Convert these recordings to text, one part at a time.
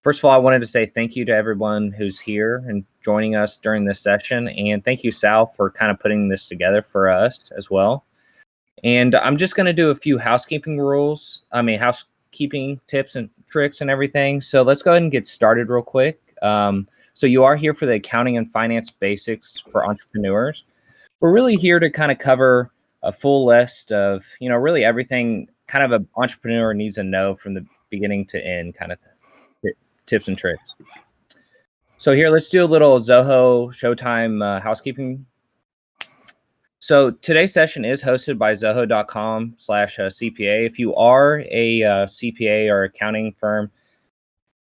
First of all, I wanted to say thank you to everyone who's here and joining us during this session. And thank you, Sal, for kind of putting this together for us as well. And I'm just going to do a few housekeeping tips and tricks and everything. So let's go ahead and get started real quick. So you are here for the accounting and finance basics for entrepreneurs. We're really here to kind of cover a full list of, really everything kind of an entrepreneur needs to know from the beginning to end kind of tips and tricks. So here, let's do a little Zoho Showtime housekeeping. So today's session is hosted by zoho.com/CPA. If you are a CPA or accounting firm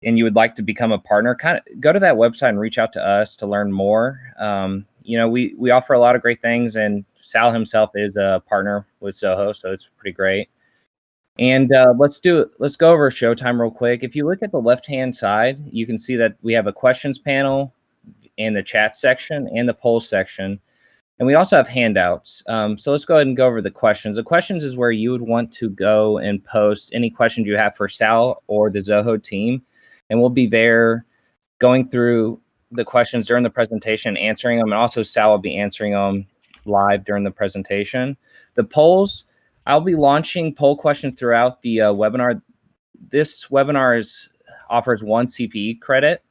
and you would like to become a partner, kind of go to that website and reach out to us to learn more. We offer a lot of great things, and Sal himself is a partner with Zoho, so it's pretty great. And let's go over Showtime real quick. If you look at the left-hand side, you can see that we have a questions panel in the chat section and the poll section. And we also have handouts. So let's go ahead and go over the questions. The questions is where you would want to go and post any questions you have for Sal or the Zoho team. And we'll be there going through the questions during the presentation, answering them. And also Sal will be answering them live during the presentation. The polls, I'll be launching poll questions throughout the webinar. This webinar offers 1 CPE credit.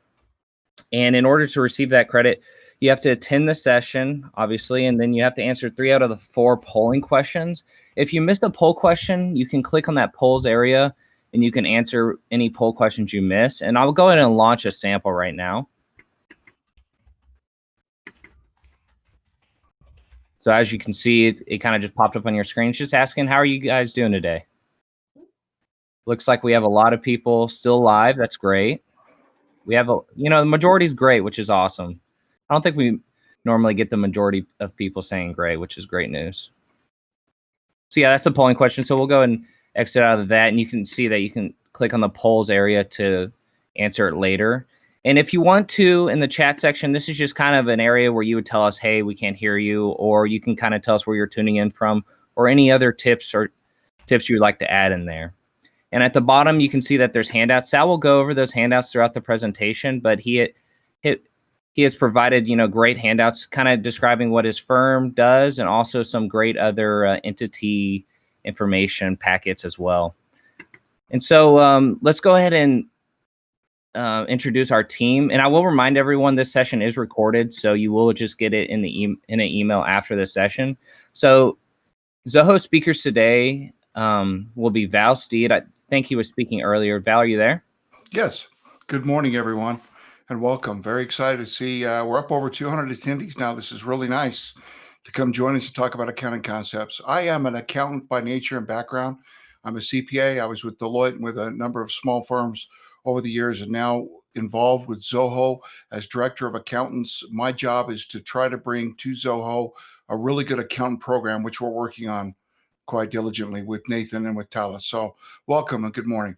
And in order to receive that credit, you have to attend the session, obviously, and then you have to answer 3 out of the 4 polling questions. If you missed a poll question, you can click on that polls area and you can answer any poll questions you miss. And I'll go ahead and launch a sample right now. So as you can see, it kind of just popped up on your screen. It's just asking, how are you guys doing today? Looks like we have a lot of people still live. That's great. We have the majority is great, which is awesome. I don't think we normally get the majority of people saying great, which is great news. So yeah, that's the polling question. So we'll go and exit out of that, and you can see that you can click on the polls area to answer it later. And if you want to, in the chat section, this is just kind of an area where you would tell us, hey, we can't hear you, or you can kind of tell us where you're tuning in from, or any other tips you would like to add in there. And at the bottom, you can see that there's handouts. Sal will go over those handouts throughout the presentation, but he has provided, great handouts kind of describing what his firm does and also some great other entity information packets as well. And so let's go ahead and introduce our team. And I will remind everyone this session is recorded, so you will just get it in an email after the session. So Zoho speakers today will be Val Steed. I think he was speaking earlier. Val, are you there? Yes. Good morning, everyone, and welcome. Very excited to see we're up over 200 attendees now. This is really nice to come join us to talk about accounting concepts. I am an accountant by nature and background. I'm a CPA. I was with Deloitte and with a number of small firms over the years, and now involved with Zoho as director of accountants. My job is to try to bring to Zoho a really good accountant program, which we're working on quite diligently with Nathan and with Tala. So welcome and good morning.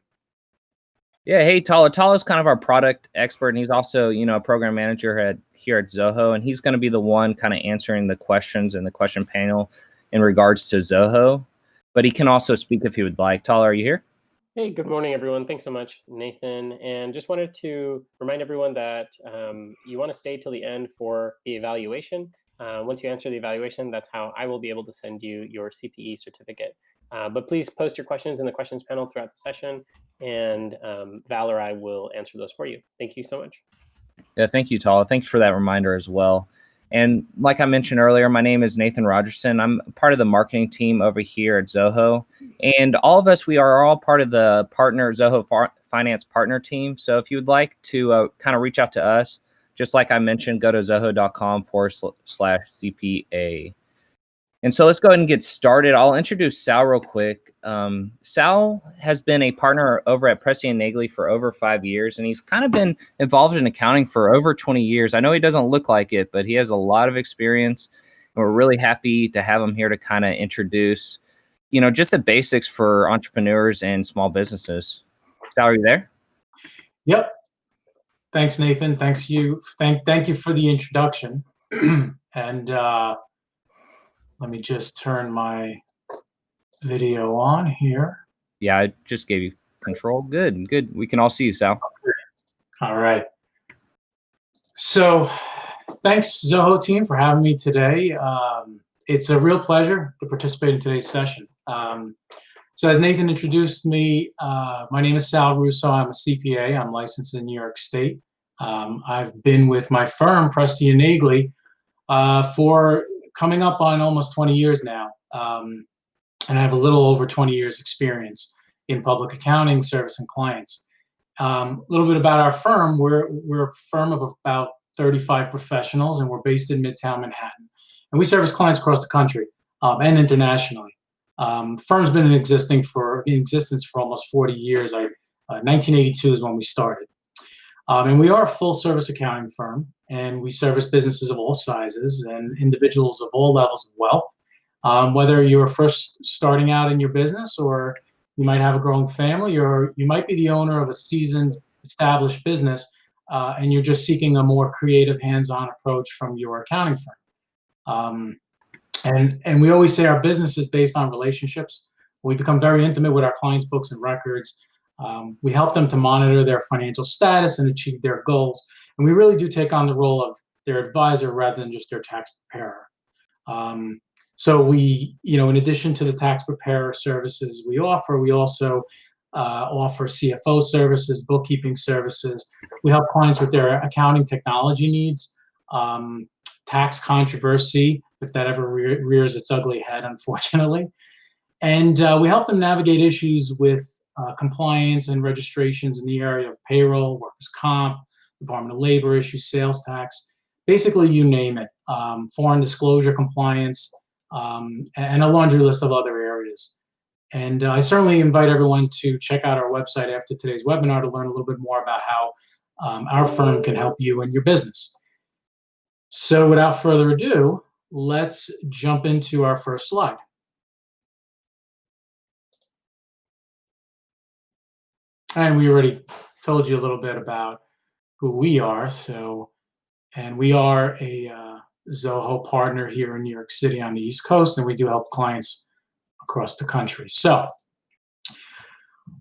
Yeah, hey, Tala. Tala's kind of our product expert, and he's also, a program manager here at Zoho, and he's going to be the one kind of answering the questions in the question panel in regards to Zoho. But he can also speak if he would like. Tala, are you here? Hey, good morning, everyone. Thanks so much, Nathan. And just wanted to remind everyone that you want to stay till the end for the evaluation. Once you answer the evaluation, that's how I will be able to send you your CPE certificate. But please post your questions in the questions panel throughout the session, and Val or I will answer those for you. Thank you so much. Yeah, thank you, Tala. Thanks for that reminder as well. And like I mentioned earlier, my name is Nathan Rogerson. I'm part of the marketing team over here at Zoho. And all of us, we are all part of the Zoho Finance Partner team. So if you would like to kind of reach out to us, just like I mentioned, go to zoho.com/CPA. And so let's go ahead and get started. I'll introduce Sal real quick. Sal has been a partner over at Presti and Naegle for over 5 years, and he's kind of been involved in accounting for over 20 years. I know he doesn't look like it, but he has a lot of experience, and we're really happy to have him here to kind of introduce, just the basics for entrepreneurs and small businesses. Sal, are you there? Yep. Thanks, Nathan. Thank you for the introduction. And let me just turn my video on here. Yeah, I just gave you control. Good. We can all see you, Sal. All right. So thanks, Zoho team, for having me today. It's a real pleasure to participate in today's session. So as Nathan introduced me, my name is Sal Russo. I'm a CPA. I'm licensed in New York State. I've been with my firm, Presti and Naegle, for coming up on almost 20 years now. And I have a little over 20 years experience in public accounting, service, and clients. A little bit about our firm. We're a firm of about 35 professionals, and we're based in Midtown Manhattan. And we service clients across the country and internationally. The firm's been in existence for almost 40 years. 1982 is when we started. And we are a full-service accounting firm, and we service businesses of all sizes and individuals of all levels of wealth. Whether you're first starting out in your business, or you might have a growing family, or you might be the owner of a seasoned, established business, and you're just seeking a more creative, hands-on approach from your accounting firm. And we always say our business is based on relationships. We become very intimate with our clients' books and records. We help them to monitor their financial status and achieve their goals. And we really do take on the role of their advisor rather than just their tax preparer. So we, in addition to the tax preparer services we also offer CFO services, bookkeeping services. We help clients with their accounting technology needs, tax controversy, if that ever rears its ugly head, unfortunately. And we help them navigate issues with compliance and registrations in the area of payroll, workers' comp, Department of Labor issues, sales tax, basically you name it, foreign disclosure compliance, and a laundry list of other areas. And I certainly invite everyone to check out our website after today's webinar to learn a little bit more about how our firm can help you in your business. So without further ado, let's jump into our first slide. And we already told you a little bit about who we are. And we are a Zoho partner here in New York City on the East Coast, and we do help clients across the country. So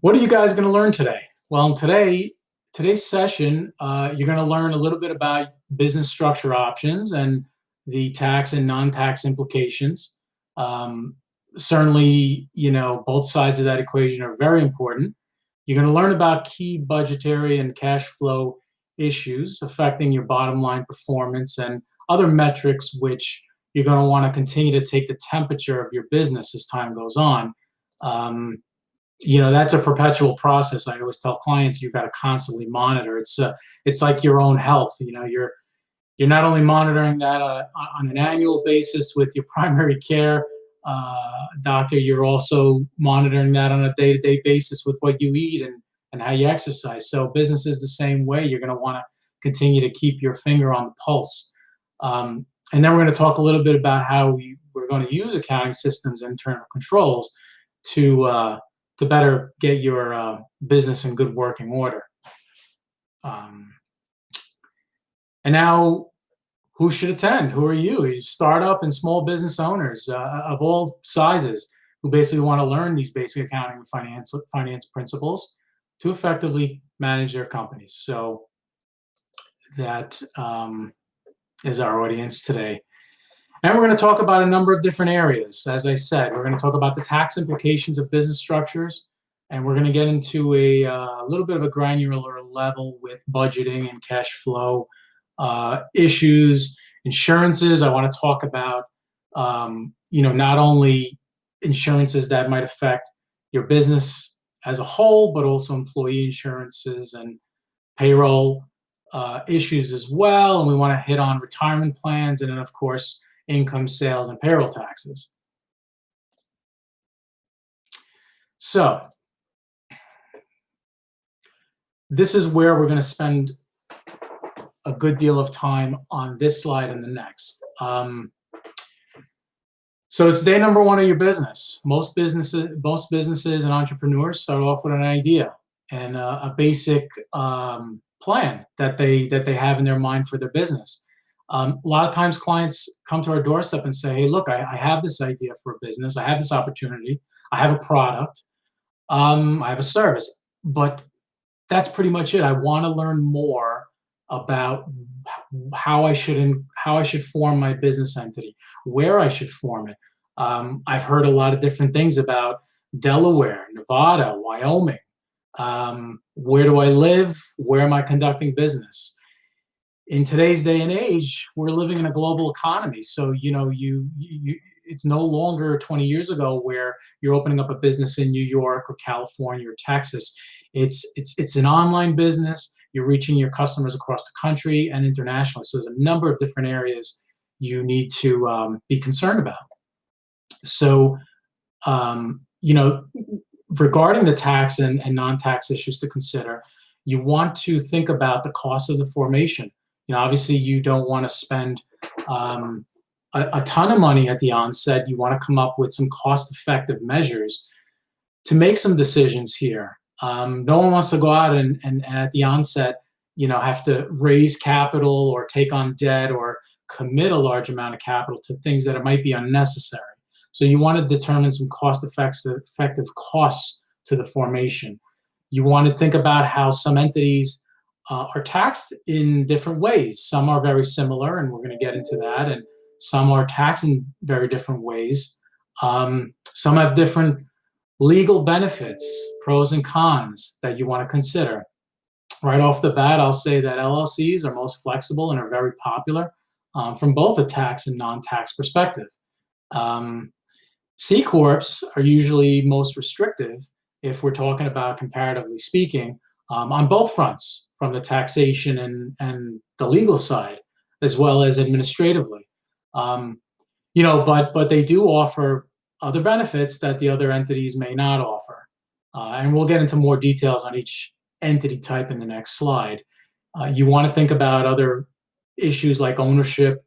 what are you guys going to learn today? Well, in today's session, you're going to learn a little bit about business structure options and the tax and non-tax implications. Certainly, both sides of that equation are very important. You're going to learn about key budgetary and cash flow issues affecting your bottom line performance and other metrics which you're going to want to continue to take the temperature of your business as time goes on. That's a perpetual process. I always tell clients you've got to constantly monitor. It's like your own health. You're not only monitoring that on an annual basis with your primary care doctor, you're also monitoring that on a day-to-day basis with what you eat and how you exercise. So business is the same way. You're going to want to continue to keep your finger on the pulse. And then we're going to talk a little bit about how we're going to use accounting systems and internal controls to better get your business in good working order. And now, who should attend? Who are you? Startup and small business owners of all sizes who basically want to learn these basic accounting and finance principles to effectively manage their companies. So that is our audience today. And we're going to talk about a number of different areas. As I said, we're going to talk about the tax implications of business structures, and we're going to get into a little bit of a granular level with budgeting and cash flow issues, insurances. I want to talk about, not only insurances that might affect your business as a whole, but also employee insurances and payroll issues as well. And we want to hit on retirement plans, and then, of course, income, sales, and payroll taxes. So this is where we're going to spend a good deal of time on this slide and the next. So it's day number one of your business. Most businesses and entrepreneurs start off with an idea and a basic plan that they have in their mind for their business. A lot of times clients come to our doorstep and say, hey, look, I have this idea for a business. I have this opportunity. I have a product. I have a service. But that's pretty much it. I want to learn more about how I should form my business entity, where I should form it. I've heard a lot of different things about Delaware, Nevada, Wyoming. Where do I live? Where am I conducting business? In today's day and age, we're living in a global economy. So, it's no longer 20 years ago where you're opening up a business in New York or California or Texas. It's an online business. You're reaching your customers across the country and internationally. So there's a number of different areas you need to be concerned about. So, regarding the tax and non-tax issues to consider, you want to think about the cost of the formation. Obviously, you don't want to spend a ton of money at the onset. You want to come up with some cost-effective measures to make some decisions here. No one wants to go out and at the onset, have to raise capital or take on debt or commit a large amount of capital to things that might be unnecessary. So you want to determine some cost-effective costs to the formation. You want to think about how some entities are taxed in different ways. Some are very similar, and we're going to get into that, and some are taxed in very different ways. Some have different legal benefits, pros and cons that you want to consider. Right off the bat, I'll say that LLCs are most flexible and are very popular from both a tax and non-tax perspective. C Corps are usually most restrictive if we're talking about, comparatively speaking, on both fronts, from the taxation and the legal side, as well as administratively. But they do offer other benefits that the other entities may not offer. And we'll get into more details on each entity type in the next slide. You want to think about other issues like ownership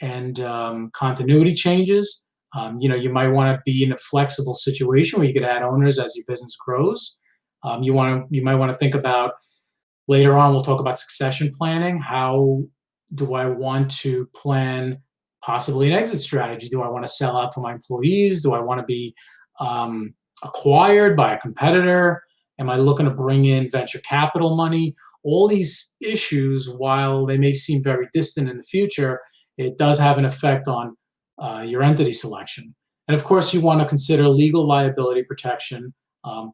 and continuity changes. You might want to be in a flexible situation where you could add owners as your business grows. You might want to think about, later on, we'll talk about succession planning. How do I want to plan possibly an exit strategy? Do I want to sell out to my employees? Do I want to be acquired by a competitor? Am I looking to bring in venture capital money? All these issues, while they may seem very distant in the future, it does have an effect on your entity selection. And of course, you want to consider legal liability protection.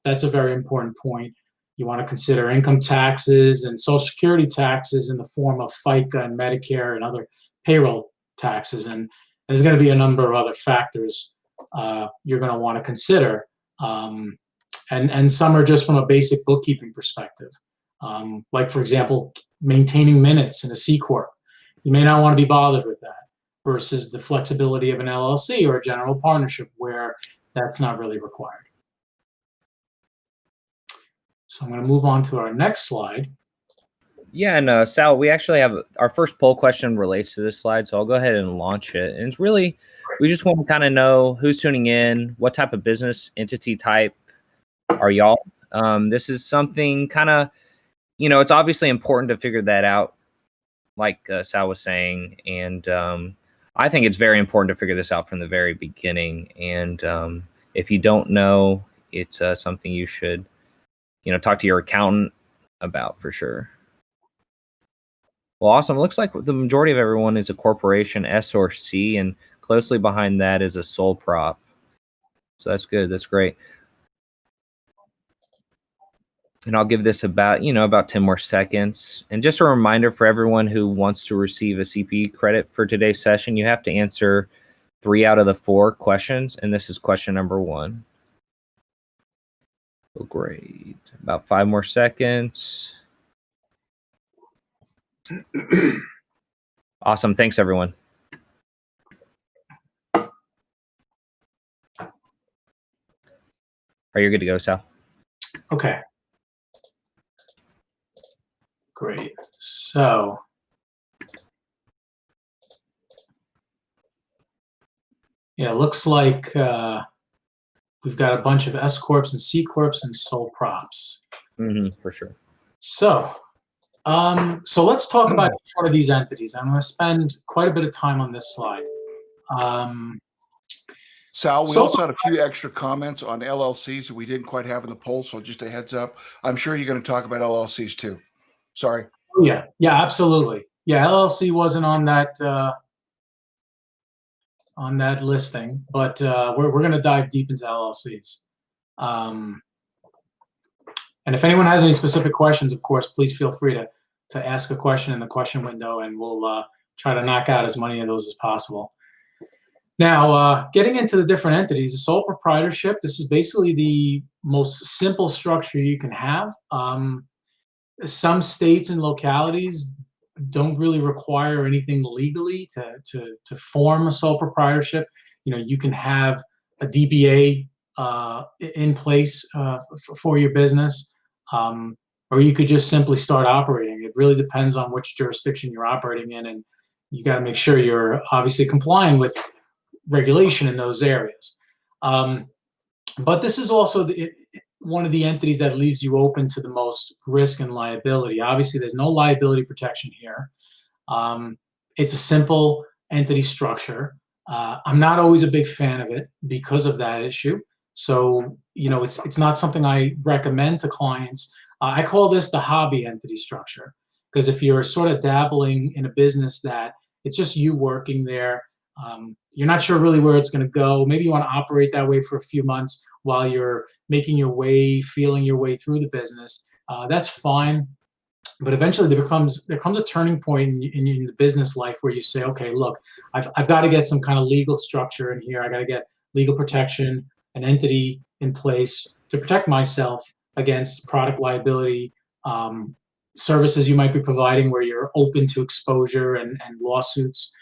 That's a very important point. You want to consider income taxes and Social Security taxes in the form of FICA and Medicare and other payroll taxes. And there's going to be a number of other factors you're going to want to consider. And some are just from a basic bookkeeping perspective. Like, for example, maintaining minutes in a C Corp. You may not want to be bothered with that, versus the flexibility of an LLC or a general partnership where that's not really required. So I'm going to move on to our next slide. Yeah, and Sal, we actually have our first poll question relates to this slide, so I'll go ahead and launch it. And it's really, we just want to kind of know who's tuning in, what type of business entity type are y'all. This is something kind of, it's obviously important to figure that out, like Sal was saying, and I think it's very important to figure this out from the very beginning. And if you don't know, it's something you should, talk to your accountant about for sure. Well, awesome. It looks like the majority of everyone is a corporation, S or C, and closely behind that is a sole prop. So that's good. That's great. And I'll give this about 10 more seconds. And just a reminder for everyone who wants to receive a CP credit for today's session, you have to answer 3 out of the 4 questions. And this is question number 1. Oh, great. About 5 more seconds. Awesome. Thanks, everyone. Are you good to go, Sal? Okay. Great. So yeah, it looks like we've got a bunch of S Corps and C Corps and sole props. For sure. So let's talk about each one of these entities. I'm going to spend quite a bit of time on this slide. Sal, we So- also had a few extra comments on LLCs that we didn't quite have in the poll, so just a heads up. I'm sure you're going to talk about LLCs too. Sorry. Yeah, absolutely. Yeah, LLC wasn't on that listing, but we're going to dive deep into LLCs. And if anyone has any specific questions, of course, please feel free to ask a question in the question window, and we'll try to knock out as many of those as possible. Now, getting into the different entities, a sole proprietorship, this is basically the most simple structure you can have. Some states and localities don't really require anything legally to form a sole proprietorship. You can have a DBA in place for your business, or you could just simply start operating. It really depends on which jurisdiction you're operating in, and you got to make sure you're obviously complying with regulation in those areas. But this is also one of the entities that leaves you open to the most risk and liability. Obviously, there's no liability protection here. It's a simple entity structure. I'm not always a big fan of it because of that issue. So, it's not something I recommend to clients. I call this the hobby entity structure, because if you're sort of dabbling in a business that it's just you working there, you're not sure really where it's going to go. Maybe you want to operate that way for a few months while you're making your way, feeling your way through the business. That's fine. But eventually there comes a turning point in the business life where you say, okay, look, I've got to get some kind of legal structure in here. I got to get legal protection, an entity in place to protect myself against product liability, services you might be providing where you're open to exposure and lawsuits.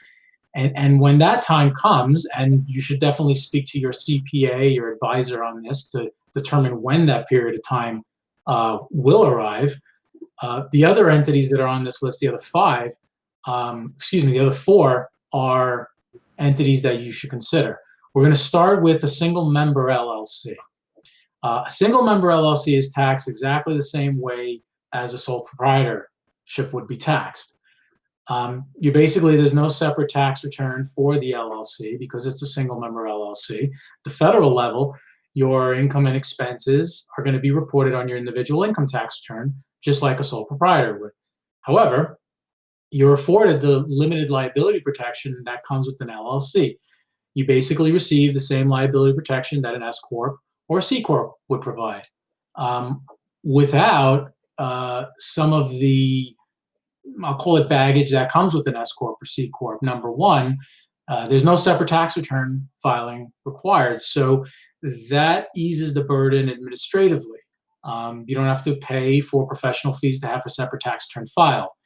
And when that time comes, and you should definitely speak to your CPA, your advisor on this to determine when that period of time will arrive. The other entities that are on this list, the other four are entities that you should consider. We're going to start with a single member LLC. A single member LLC is taxed exactly the same way as a sole proprietorship would be taxed. There's no separate tax return for the LLC because it's a single member LLC. At the federal level, your income and expenses are going to be reported on your individual income tax return, just like a sole proprietor would. However, you're afforded the limited liability protection that comes with an LLC. You basically receive the same liability protection that an S-Corp or C Corp would provide, without some of the, I'll call it baggage that comes with an S-Corp or C Corp. Number one, there's no separate tax return filing required. So that eases the burden administratively. You don't have to pay for professional fees to have a separate tax return file.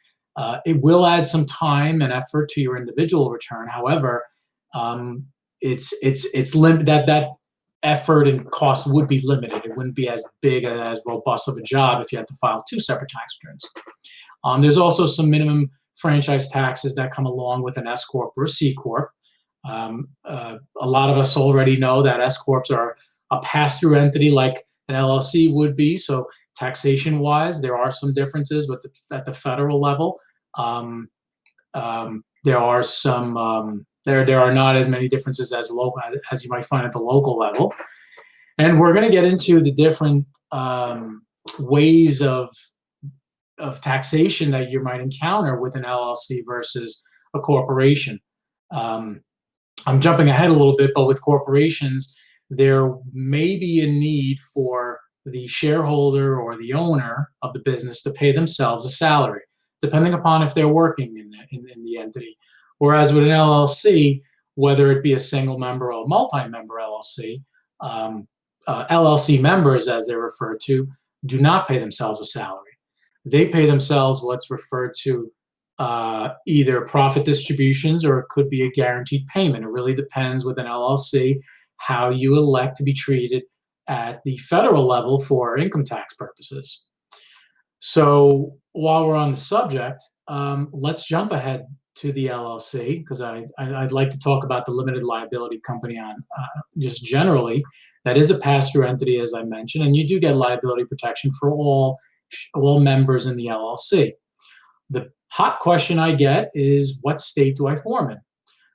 It will add some time and effort to your individual return. However, that effort and cost would be limited. It wouldn't be as big, as robust of a job if you had to file two separate tax returns. There's also some minimum franchise taxes that come along with an S-Corp or a C Corp. A lot of us already know that S-Corps are a pass-through entity like an LLC would be. So taxation-wise, there are some differences, but at the federal level, there are some. There are not as many differences as you might find at the local level. And we're going to get into the different ways of taxation that you might encounter with an LLC versus a corporation. I'm jumping ahead a little bit, but with corporations, there may be a need for the shareholder or the owner of the business to pay themselves a salary, depending upon if they're working in the entity. Whereas with an LLC, whether it be a single member or a multi-member LLC, LLC members, as they're referred to, do not pay themselves a salary. They pay themselves what's referred to either profit distributions, or it could be a guaranteed payment. It really depends with an LLC how you elect to be treated at the federal level for income tax purposes. So while we're on the subject, let's jump ahead to the LLC, because I'd like to talk about the limited liability company on just generally. That is a pass-through entity, as I mentioned, and you do get liability protection for all members in the LLC. The hot question I get is, what state do I form in?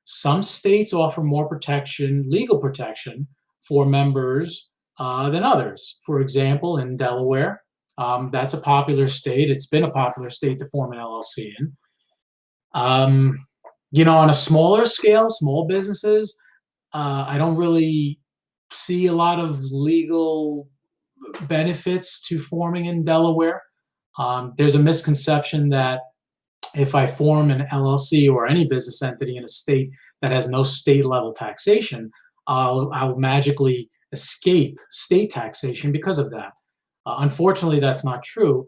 Some states offer more protection, legal protection, for members than others. For example, in Delaware, that's a popular state. It's been a popular state to form an LLC in. On a smaller scale, small businesses, I don't really see a lot of legal benefits to forming in Delaware. There's a misconception that if I form an LLC or any business entity in a state that has no state level taxation, I'll magically escape state taxation because of that. Unfortunately, that's not true.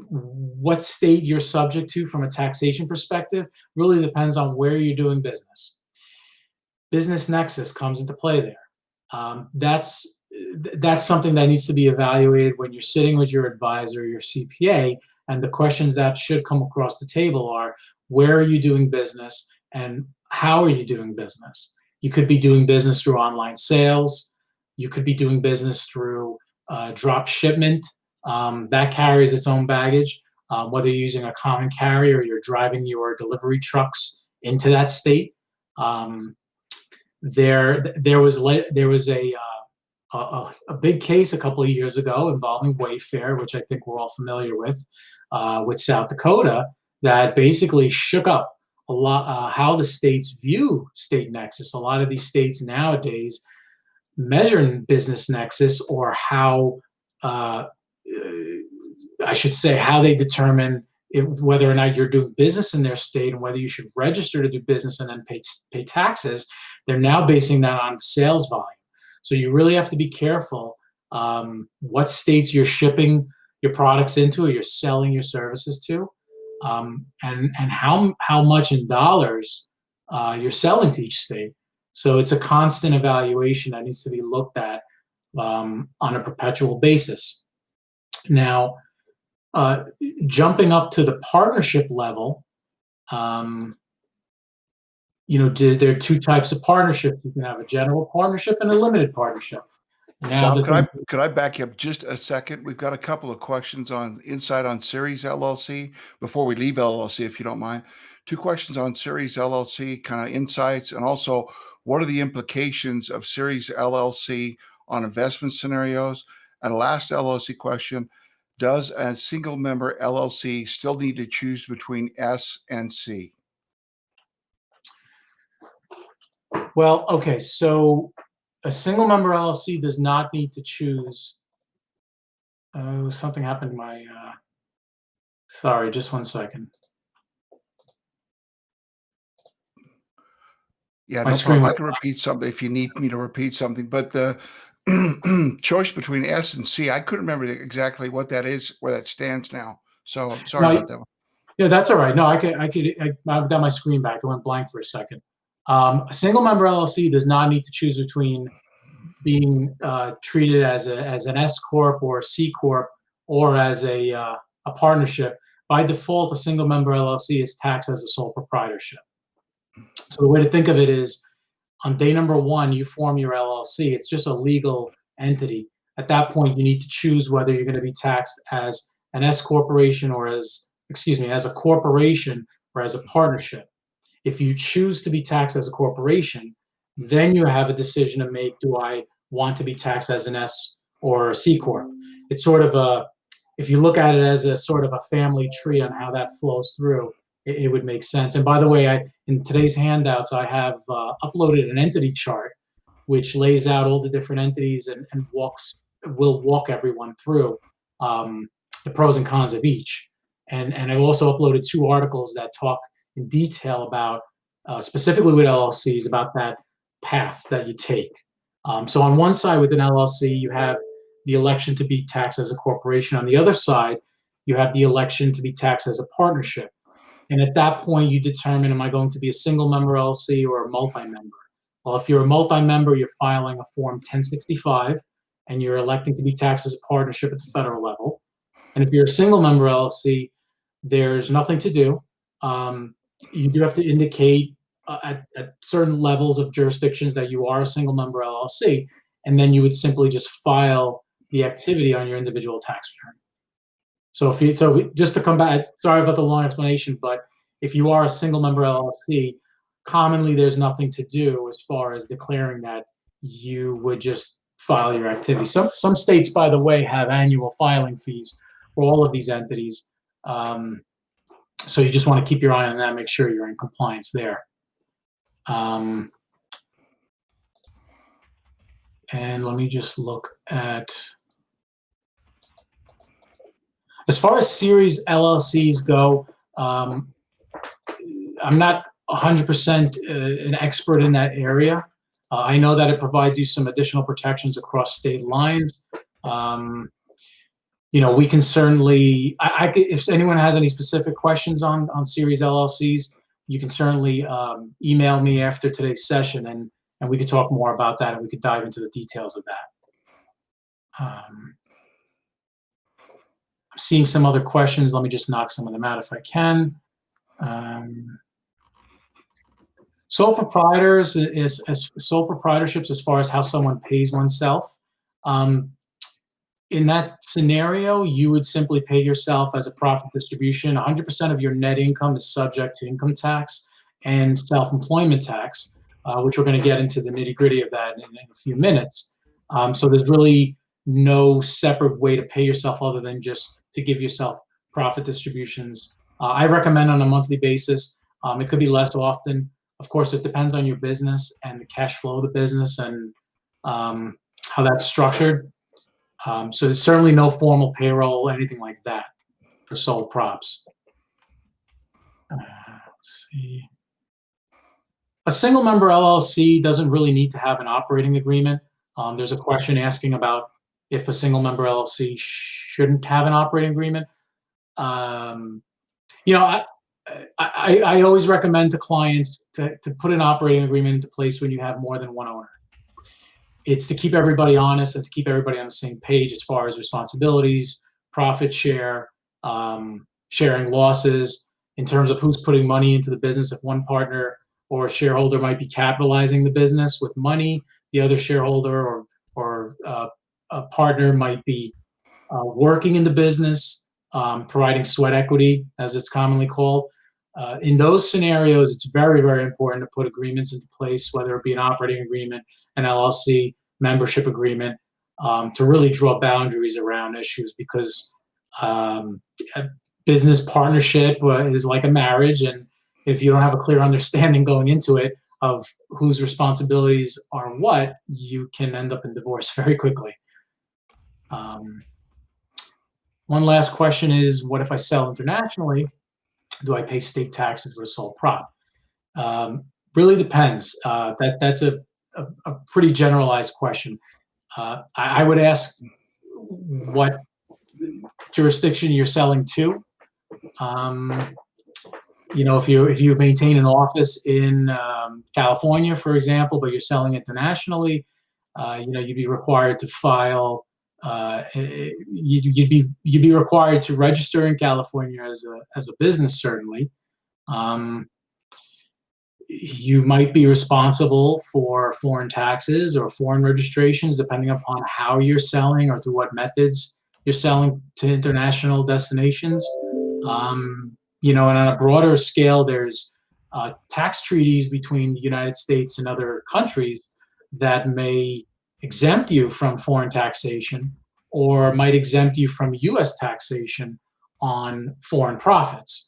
What state you're subject to from a taxation perspective really depends on where you're doing business. Business nexus comes into play there. That's something that needs to be evaluated when you're sitting with your advisor, your CPA, and the questions that should come across the table are, where are you doing business and how are you doing business? You could be doing business through online sales. You could be doing business through drop shipment. That carries its own baggage. Whether you're using a common carrier or you're driving your delivery trucks into that state. There was a big case a couple of years ago involving Wayfair, which I think we're all familiar with South Dakota, that basically shook up a lot how the states view state nexus. A lot of these states nowadays measure business nexus, or how I should say how they determine whether or not you're doing business in their state and whether you should register to do business and then pay taxes. They're now basing that on sales volume. So you really have to be careful what states you're shipping your products into or you're selling your services to, and how much in dollars you're selling to each state. So it's a constant evaluation that needs to be looked at on a perpetual basis. Now, jumping up to the partnership level, there are two types of partnerships. You can have a general partnership and a limited partnership. Now, Sal, could I back you up just a second? We've got a couple of questions on Series LLC before we leave LLC, if you don't mind. Two questions on Series LLC, kind of insights, and also what are the implications of Series LLC on investment scenarios? And last LLC question, does a single member LLC still need to choose between S and C? Well, okay, so a single member LLC does not need to choose. Something happened to my, sorry, just 1 second. Yeah, no problem. I can repeat something if you need me to repeat something, but the choice between S and C, I couldn't remember exactly what that is, where that stands now. So I'm sorry about that one. Yeah, that's all right. No, I've got my screen back. It went blank for a second. A single member LLC does not need to choose between being treated as an S-Corp or a C Corp or as a partnership. By default, a single member LLC is taxed as a sole proprietorship. So the way to think of it is, on day number one, you form your LLC. It's just a legal entity. At that point, you need to choose whether you're going to be taxed as an S corporation or as a corporation or as a partnership. If you choose to be taxed as a corporation, then you have a decision to make. Do I want to be taxed as an S or a C Corp? It's sort of if you look at it as a sort of a family tree on how that flows through, it would make sense. And by the way, in today's handouts, I have uploaded an entity chart, which lays out all the different entities and will walk everyone through the pros and cons of each. And I've also uploaded 2 articles that talk in detail about, specifically with LLCs, about that path that you take. So on one side with an LLC, you have the election to be taxed as a corporation. On the other side, you have the election to be taxed as a partnership. And at that point, you determine, am I going to be a single member LLC or a multi-member? Well, if you're a multi-member, you're filing a Form 1065, and you're electing to be taxed as a partnership at the federal level. And if you're a single member LLC, there's nothing to do. You do have to indicate at certain levels of jurisdictions that you are a single member LLC, and then you would simply just file the activity on your individual tax return. So just to come back, sorry about the long explanation, but If you are a single member LLC, commonly there's nothing to do as far as declaring that. You would just file your activity. Some states, by the way, have annual filing fees for all of these entities. So you just want to keep your eye on that, make sure you're in compliance there. And let me just look at, as far as series LLCs go, I'm not 100% an expert in that area. I know that it provides you some additional protections across state lines. You know, we can certainly, if anyone has any specific questions on series LLCs, you can certainly email me after today's session, and we could talk more about that, and we could dive into the details of that. I'm seeing some other questions. Let me just knock some of them out if I can. Sole proprietors sole proprietorships as far as how someone pays oneself. In that scenario, you would simply pay yourself as a profit distribution. 100% of your net income is subject to income tax and self-employment tax, which we're going to get into the nitty-gritty of that in a few minutes. So there's really no separate way to pay yourself other than just to give yourself profit distributions. I recommend on a monthly basis. It could be less often. Of course, it depends on your business and the cash flow of the business and how that's structured. So there's certainly no formal payroll, anything like that for sole props. Let's see. A single member LLC doesn't really need to have an operating agreement. There's a question asking about if a single member LLC shouldn't have an operating agreement. You know, I always recommend to clients to put an operating agreement into place when you have more than one owner. It's to keep everybody honest and to keep everybody on the same page as far as responsibilities, profit share, sharing losses, in terms of who's putting money into the business. If one partner or shareholder might be capitalizing the business with money, the other shareholder or a partner might be working in the business, providing sweat equity, as it's commonly called. In those scenarios, it's very, very important to put agreements into place, whether it be an operating agreement, an LLC, membership agreement, to really draw boundaries around issues, because a business partnership is like a marriage, and if you don't have a clear understanding going into it of whose responsibilities are what, you can end up in divorce very quickly. One last question is, what if I sell internationally? Do I pay state taxes with a sole prop? Really depends. That's a pretty generalized question. I would ask what jurisdiction you're selling to. You know, if you maintain an office in California, for example, but you're selling internationally, you know, you'd be required to file. You'd be required to register in California as a business, certainly. You might be responsible for foreign taxes or foreign registrations, depending upon how you're selling or through what methods you're selling to international destinations. You know, and on a broader scale, there's tax treaties between the United States and other countries that may exempt you from foreign taxation or might exempt you from U.S. taxation on foreign profits.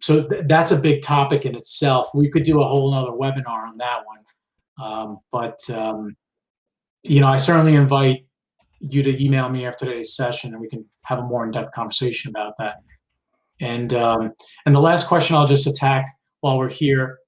So that's a big topic in itself. We could do a whole nother webinar on that one. You know, I certainly invite you to email me after today's session, and we can have a more in-depth conversation about that. And the last question I'll just attack while we're here.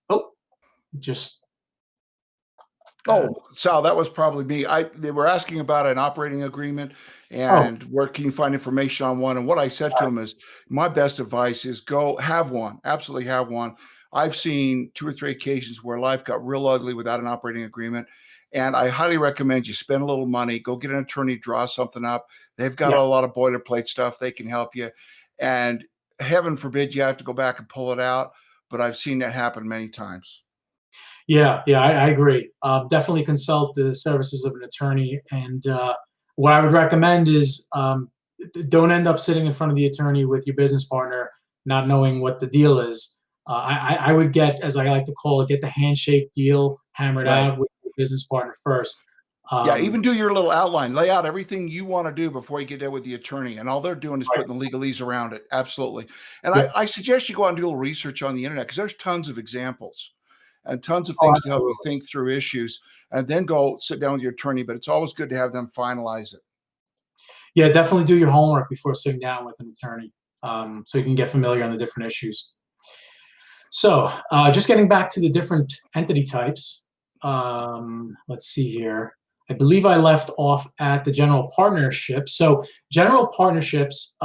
Sal, that was probably me. They were asking about an operating agreement and where can you find information on one. And what I said to them is, my best advice is go have one. Absolutely have one. I've seen 2 or 3 occasions where life got real ugly without an operating agreement. And I highly recommend you spend a little money, go get an attorney, draw something up. They've got a lot of boilerplate stuff. They can help you. And heaven forbid you have to go back and pull it out. But I've seen that happen many times. Yeah, I agree. Definitely consult the services of an attorney. And what I would recommend is don't end up sitting in front of the attorney with your business partner not knowing what the deal is. I would get, as I like to call it, get the handshake deal hammered Right. out with your business partner first. Yeah, even do your little outline, lay out everything you want to do before you get there with the attorney, and all they're doing is Right. putting the legalese around it. Absolutely. And Yep. I suggest you go out and do a little research on the internet, because there's tons of examples and tons of Oh, things to help you absolutely. think through issues, and then go sit down with your attorney. But it's always good to have them finalize it. Yeah, definitely do your homework before sitting down with an attorney, so you can get familiar on the different issues. So just getting back to the different entity types, let's see here. I believe I left off at the general partnership. So general partnerships,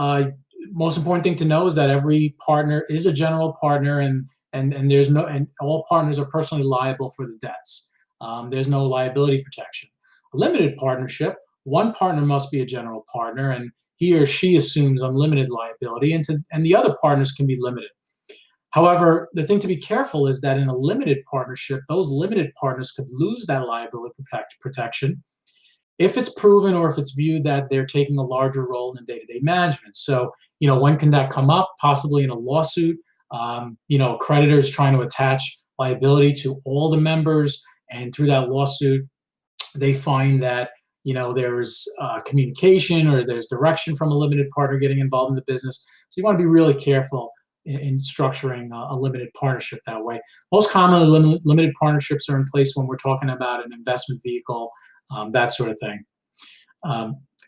most important thing to know is that every partner is a general partner, and there's no, and all partners are personally liable for the debts. There's no liability protection. A limited partnership, one partner must be a general partner, and he or she assumes unlimited liability, and the other partners can be limited. However, the thing to be careful is that in a limited partnership, those limited partners could lose that liability protection if it's proven or if it's viewed that they're taking a larger role in day-to-day management. So, when can that come up? Possibly in a lawsuit. Creditors trying to attach liability to all the members, and through that lawsuit, they find that there's communication or there's direction from a limited partner getting involved in the business. So you want to be really careful in structuring a limited partnership that way. Most commonly, limited partnerships are in place when we're talking about an investment vehicle, that sort of thing.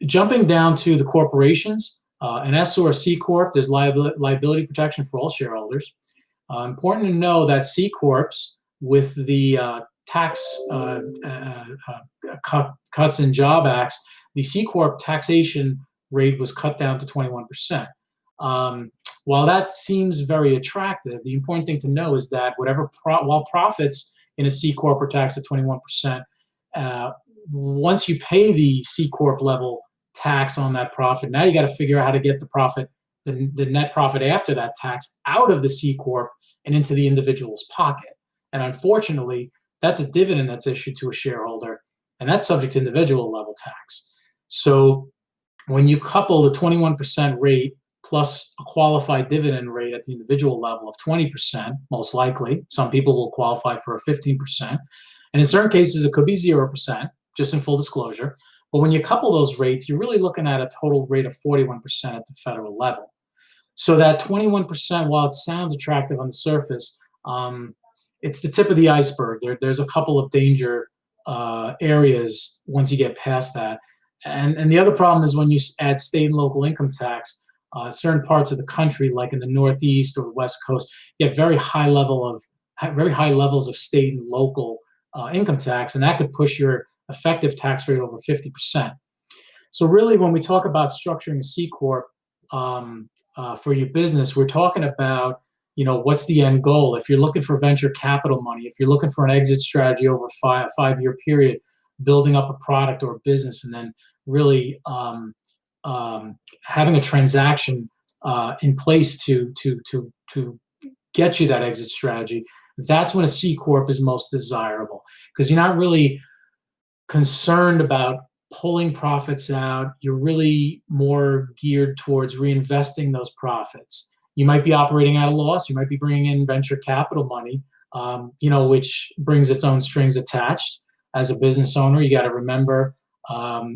Jumping down to the corporations, an S4 C Corp, there's liability protection for all shareholders. Important to know that C Corps, with the tax cuts and job acts, the C Corp taxation rate was cut down to 21%. While that seems very attractive, the important thing to know is that while profits in a C Corp are taxed at 21%, once you pay the C Corp level tax on that profit, now you got to figure out how to get the profit, the net profit after that tax, out of the C Corp and into the individual's pocket. And unfortunately, that's a dividend that's issued to a shareholder, and that's subject to individual level tax. So when you couple the 21% rate plus a qualified dividend rate at the individual level of 20%, most likely, some people will qualify for a 15%. And in certain cases, it could be 0%, just in full disclosure. But when you couple those rates, you're really looking at a total rate of 41% at the federal level. So that 21%, while it sounds attractive on the surface, it's the tip of the iceberg. There's a couple of danger areas once you get past that. And the other problem is when you add state and local income tax, certain parts of the country, like in the Northeast or the West Coast, you have very high levels of state and local income tax, and that could push your effective tax rate over 50%. So really, when we talk about structuring a C Corp for your business, we're talking about, what's the end goal? If you're looking for venture capital money, if you're looking for an exit strategy over a five-year period, building up a product or a business, and then really having a transaction in place to get you that exit strategy, that's when a C Corp is most desirable, because you're not really concerned about pulling profits out. You're really more geared towards reinvesting those profits. You might be operating at a loss. You might be bringing in venture capital money, which brings its own strings attached. As a business owner, you got to remember,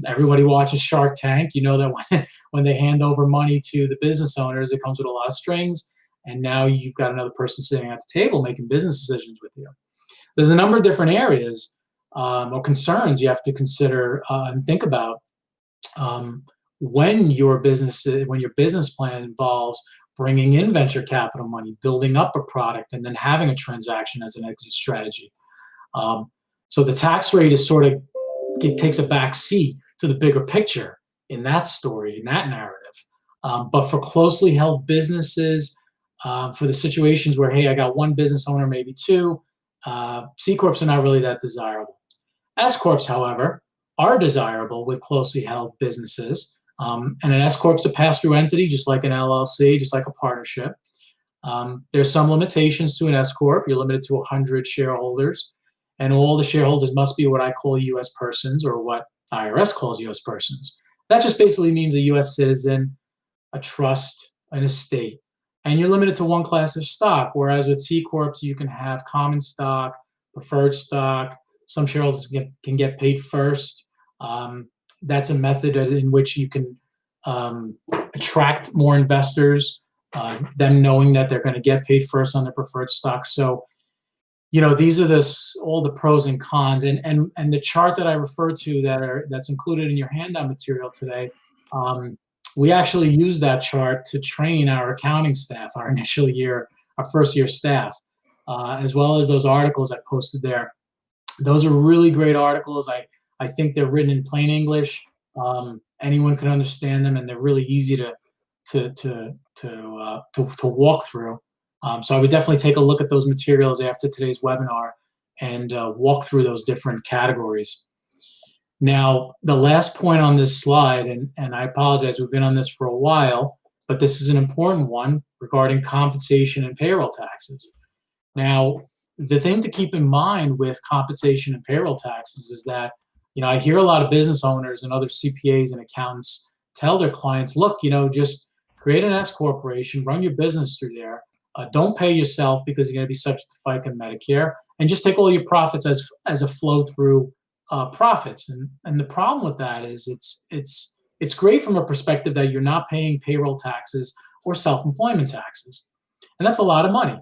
everybody watches Shark Tank. You know that when they hand over money to the business owners, it comes with a lot of strings. And now you've got another person sitting at the table making business decisions with you. There's a number of different areas or concerns you have to consider and think about when your business plan involves bringing in venture capital money, building up a product, and then having a transaction as an exit strategy. So the tax rate is it takes a back seat to the bigger picture in that story, in that narrative. But for closely held businesses, for the situations where, hey, I got one business owner, maybe two, C Corps are not really that desirable. S Corps, however, are desirable with closely held businesses. And an S Corp is a pass-through entity, just like an LLC, just like a partnership. There's some limitations to an S Corp. You're limited to 100 shareholders, and all the shareholders must be what I call U.S. persons, or what IRS calls U.S. persons. That just basically means a U.S. citizen, a trust, an estate. and you're limited to one class of stock. Whereas with C Corps, you can have common stock, preferred stock. Some shareholders can get paid first. That's a method in which you can attract more investors, them knowing that they're going to get paid first on their preferred stock. So, these are all the pros and cons. And the chart that I refer to that's included in your handout material today, we actually use that chart to train our accounting staff, our first year staff, as well as those articles I posted there. Those are really great articles. I think they're written in plain English. Anyone can understand them, and they're really easy to walk through. So I would definitely take a look at those materials after today's webinar and walk through those different categories. Now, the last point on this slide, and I apologize, we've been on this for a while, but this is an important one regarding compensation and payroll taxes. Now, the thing to keep in mind with compensation and payroll taxes is that, I hear a lot of business owners and other CPAs and accountants tell their clients, look, just create an S corporation, run your business through there. Don't pay yourself because you're going to be subject to FICA and Medicare, and just take all your profits as a flow through profits. And the problem with that is it's great from a perspective that you're not paying payroll taxes or self-employment taxes, and that's a lot of money.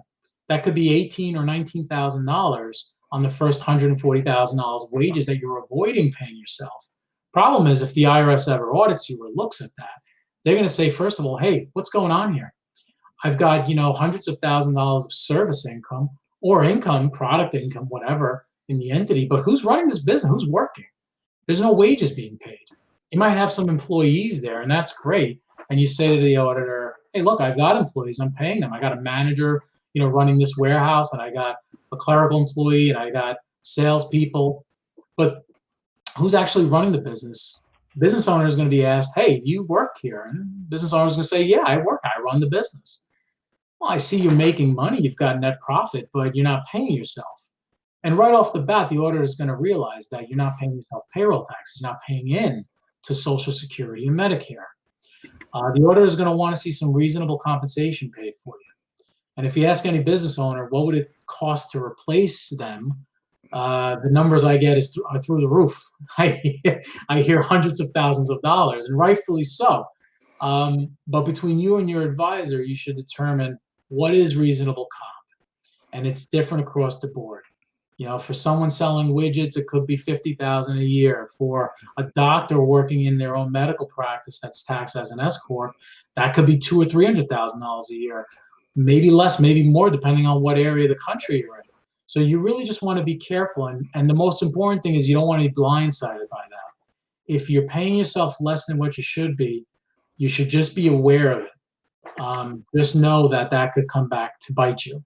That could be $18,000 or $19,000 on the first $140,000 of wages that you're avoiding paying yourself. Problem is, if the IRS ever audits you or looks at that, they're going to say, first of all, hey, what's going on here? I've got, hundreds of thousands of dollars of service income or income, product income, whatever, in the entity, but who's running this business? Who's working? There's no wages being paid. You might have some employees there, and that's great. And you say to the auditor, hey, look, I've got employees. I'm paying them. I got a manager, running this warehouse, and I got a clerical employee, and I got salespeople. But who's actually running the business? Business owner is going to be asked, hey, do you work here? And business owner is going to say, yeah, I work. I run the business. Well, I see you're making money. You've got net profit, but you're not paying yourself. And right off the bat, the auditor is going to realize that you're not paying yourself payroll taxes. You're not paying in to Social Security and Medicare. The auditor is going to want to see some reasonable compensation paid for you. And if you ask any business owner, what would it cost to replace them? The numbers I get are through the roof. I hear hundreds of thousands of dollars, and rightfully so. But between you and your advisor, you should determine what is reasonable comp. And it's different across the board. For someone selling widgets, it could be $50,000 a year. For a doctor working in their own medical practice that's taxed as an S-Corp, that could be $200,000 or $300,000 a year. Maybe less, maybe more, depending on what area of the country you're in. So you really just want to be careful. And the most important thing is you don't want to be blindsided by that. If you're paying yourself less than what you should be, you should just be aware of it. Just know that could come back to bite you.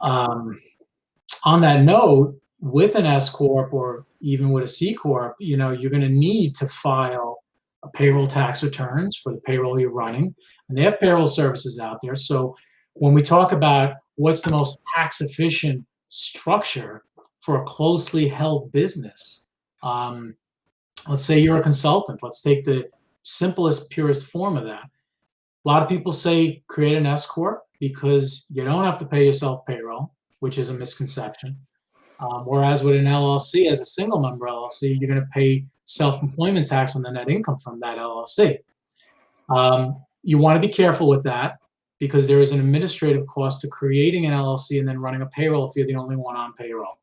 On that note, with an S-Corp or even with a C Corp, you're going to need to file a payroll tax returns for the payroll you're running. And they have payroll services out there. So when we talk about what's the most tax efficient structure for a closely held business, let's say you're a consultant. Let's take the simplest, purest form of that. A lot of people say create an S-Corp because you don't have to pay yourself payroll, which is a misconception. Whereas with an LLC, as a single member LLC, you're going to pay self-employment tax on the net income from that LLC. You want to be careful with that because there is an administrative cost to creating an LLC and then running a payroll if you're the only one on payroll,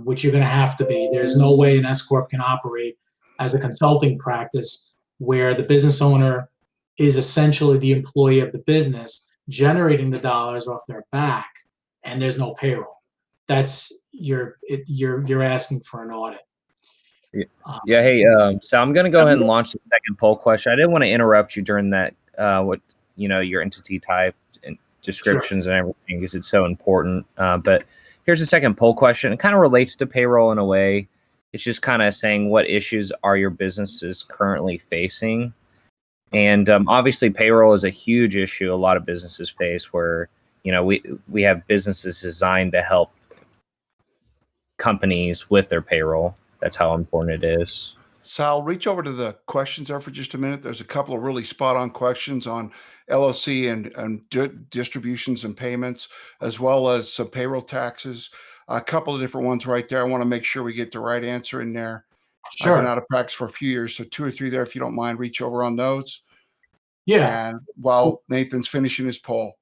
which you're going to have to be. There's no way an S-Corp can operate as a consulting practice where the business owner is essentially the employee of the business, generating the dollars off their back, and there's no payroll. That's you're asking for an audit. Yeah. Hey, so I'm going to go ahead and launch the second poll question. I didn't want to interrupt you during that, your entity type and descriptions and everything because it's so important. But here's the second poll question. It kind of relates to payroll in a way. It's just kind of saying what issues are your businesses currently facing? And obviously payroll is a huge issue a lot of businesses face where, we have businesses designed to help companies with their payroll. That's how important it is. Sal, reach over to the questions there for just a minute. There's a couple of really spot-on questions on LLC and distributions and payments, as well as some payroll taxes. A couple of different ones right there. I want to make sure we get the right answer in there. Sure. I've been out of practice for a few years, so 2 or 3 there. If you don't mind, reach over on those. Yeah. And while Nathan's finishing his poll.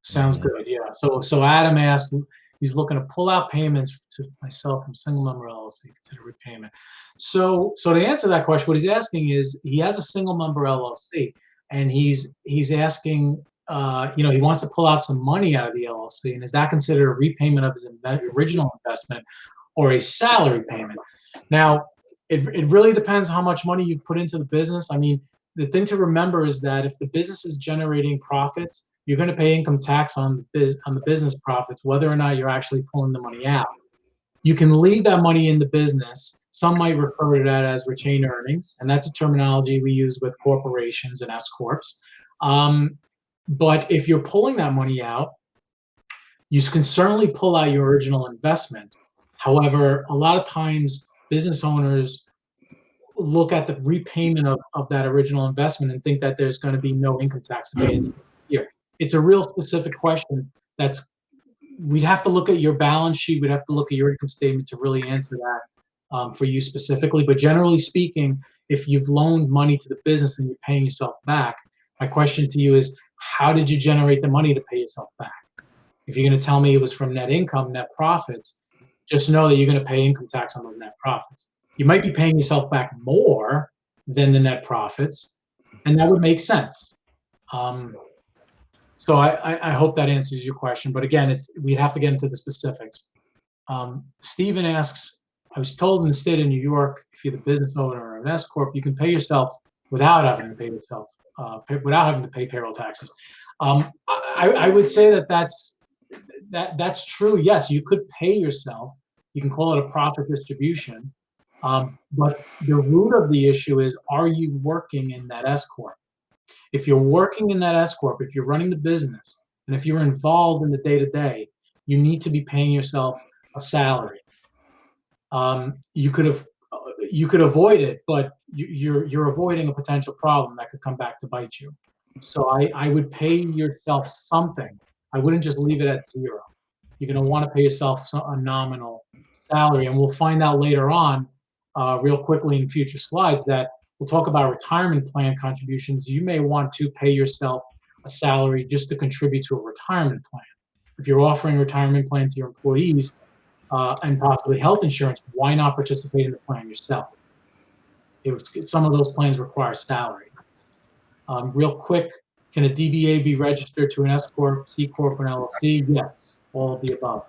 Sounds good. Yeah. So Adam asked, he's looking to pull out payments to myself from single member LLC, consider repayment. So to answer that question, what he's asking is he has a single member LLC, and he's asking, he wants to pull out some money out of the LLC, and is that considered a repayment of his original investment or a salary payment? Now, it really depends how much money you've put into the business. I mean, the thing to remember is that if the business is generating profits, you're going to pay income tax on the business profits, whether or not you're actually pulling the money out. You can leave that money in the business. Some might refer to that as retained earnings, and that's a terminology we use with corporations and S-Corps. But if you're pulling that money out, you can certainly pull out your original investment. However, a lot of times business owners look at the repayment of that original investment and think that there's going to be no income tax to pay into here. It's a real specific question. We'd have to look at your balance sheet. We'd have to look at your income statement to really answer that for you specifically. But generally speaking, if you've loaned money to the business and you're paying yourself back, my question to you is, how did you generate the money to pay yourself back? If you're going to tell me it was from net income, net profits, just know that you're going to pay income tax on those net profits. You might be paying yourself back more than the net profits, and that would make sense. So I hope that answers your question. But again, we'd have to get into the specifics. Stephen asks, I was told in the state of New York, if you're the business owner or an S-Corp, you can pay yourself without having to pay yourself, without having to pay payroll taxes. I would say that's true. Yes, you could pay yourself. You can call it a profit distribution. But the root of the issue is, are you working in that S-Corp? If you're working in that S-Corp, if you're running the business, and if you're involved in the day-to-day, you need to be paying yourself a salary. You could avoid it, but you're avoiding a potential problem that could come back to bite you. So I would pay yourself something. I wouldn't just leave it at zero. You're going to want to pay yourself a nominal salary, and we'll find out later on, real quickly in future slides, that we'll talk about retirement plan contributions. You may want to pay yourself a salary just to contribute to a retirement plan. If you're offering a retirement plan to your employees and possibly health insurance, why not participate in the plan yourself? Some of those plans require salary. Real quick, can a DBA be registered to an S-Corp, C Corporate Llc? Yes, all of the above.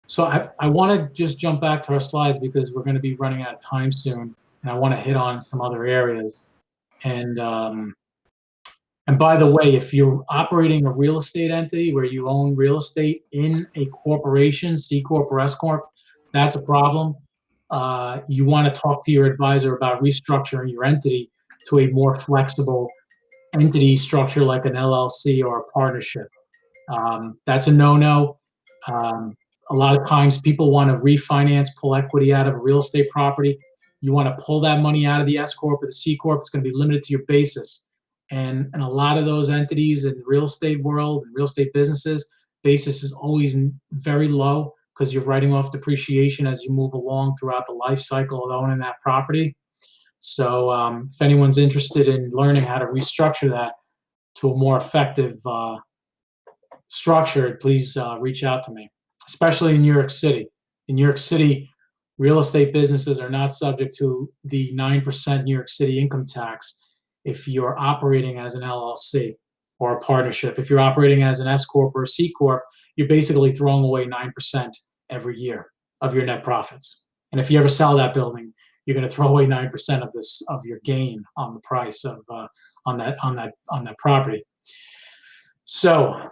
So I want to just jump back to our slides because we're going to be running out of time soon, and I want to hit on some other areas. And by the way, if you're operating a real estate entity where you own real estate in a corporation, C Corp or S Corp, that's a problem. You want to talk to your advisor about restructuring your entity to a more flexible entity structure like an LLC or a partnership. That's a no-no. A lot of times people want to refinance, pull equity out of a real estate property. You want to pull that money out of the S-Corp or the C Corp, it's going to be limited to your basis. And a lot of those entities in the real estate world and real estate businesses, basis is always very low because you're writing off depreciation as you move along throughout the life cycle of owning that property. So if anyone's interested in learning how to restructure that to a more effective structure, please reach out to me, especially in New York City. In New York City, real estate businesses are not subject to the 9% New York City income tax if you're operating as an LLC or a partnership. If you're operating as an S-Corp or a C Corp, you're basically throwing away 9% every year of your net profits. And if you ever sell that building, you're going to throw away 9% of your gain on the price of on that property. So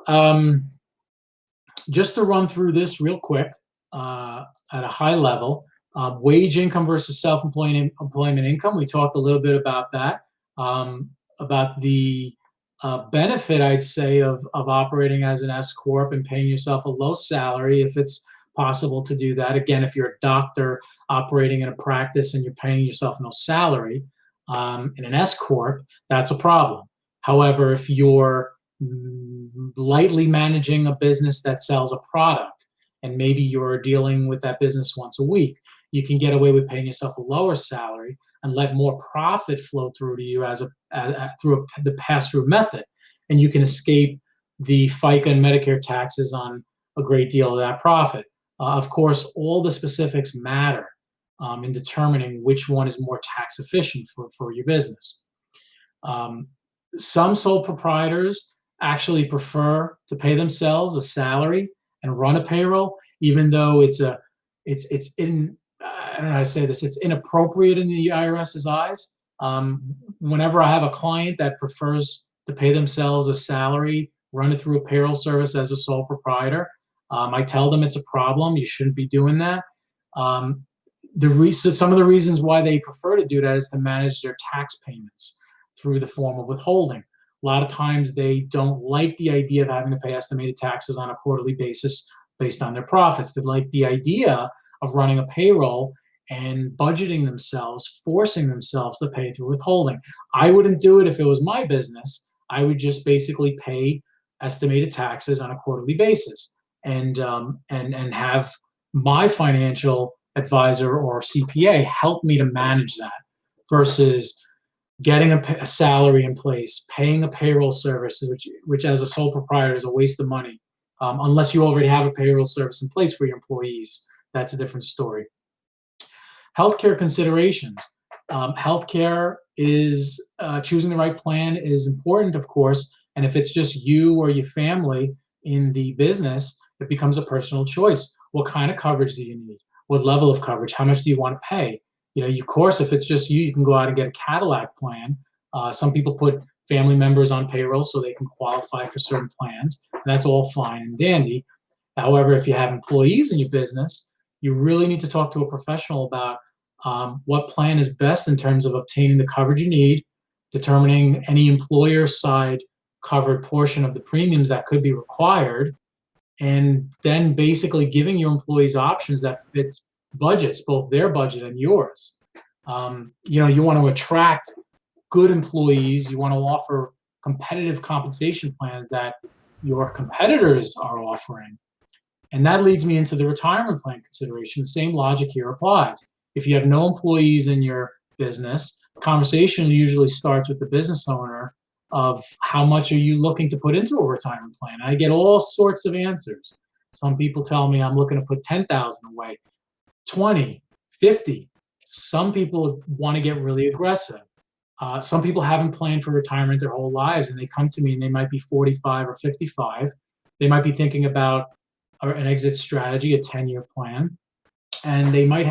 just to run through this real quick at a high level, wage income versus self-employment income. We talked a little bit about that, about the benefit, I'd say, of operating as an S-Corp and paying yourself a low salary if it's possible to do that. Again, if you're a doctor operating in a practice and you're paying yourself no salary, In an S-Corp, that's a problem. However, if you're lightly managing a business that sells a product, and maybe you're dealing with that business once a week, you can get away with paying yourself a lower salary and let more profit flow through to you through the pass-through method, and you can escape the FICA and Medicare taxes on a great deal of that profit. Of course, all the specifics matter in determining which one is more tax efficient for your business. Some sole proprietors actually prefer to pay themselves a salary and run a payroll, even though I don't know how to say this, it's inappropriate in the IRS's eyes. Whenever I have a client that prefers to pay themselves a salary, run it through a payroll service as a sole proprietor, I tell them it's a problem. You shouldn't be doing that. Some of the reasons why they prefer to do that is to manage their tax payments through the form of withholding. A lot of times they don't like the idea of having to pay estimated taxes on a quarterly basis based on their profits. They like the idea of running a payroll and budgeting themselves, forcing themselves to pay through withholding. I wouldn't do it if it was my business. I would just basically pay estimated taxes on a quarterly basis and have my financial advisor or CPA help me to manage that versus getting a salary in place, paying a payroll service, which as a sole proprietor is a waste of money. Unless you already have a payroll service in place for your employees, that's a different story. Healthcare considerations. Healthcare is, choosing the right plan is important, of course, and if it's just you or your family in the business, it becomes a personal choice. What kind of coverage do you need? What level of coverage? How much do you want to pay? Of course, if it's just you, you can go out and get a Cadillac plan. Some people put family members on payroll so they can qualify for certain plans, and that's all fine and dandy. However, if you have employees in your business, you really need to talk to a professional about what plan is best in terms of obtaining the coverage you need, determining any employer side covered portion of the premiums that could be required, and then basically giving your employees options that fits budgets, both their budget and yours. You want to attract good employees. You want to offer competitive compensation plans that your competitors are offering. And that leads me into the retirement plan consideration. The same logic here applies. If you have no employees in your business, the conversation usually starts with the business owner of how much are you looking to put into a retirement plan? I get all sorts of answers. Some people tell me I'm looking to put 10,000 away, 20, 50. Some people want to get really aggressive. Some people haven't planned for retirement their whole lives, and they come to me and they might be 45 or 55. They might be thinking about an exit strategy, a 10-year plan, and they might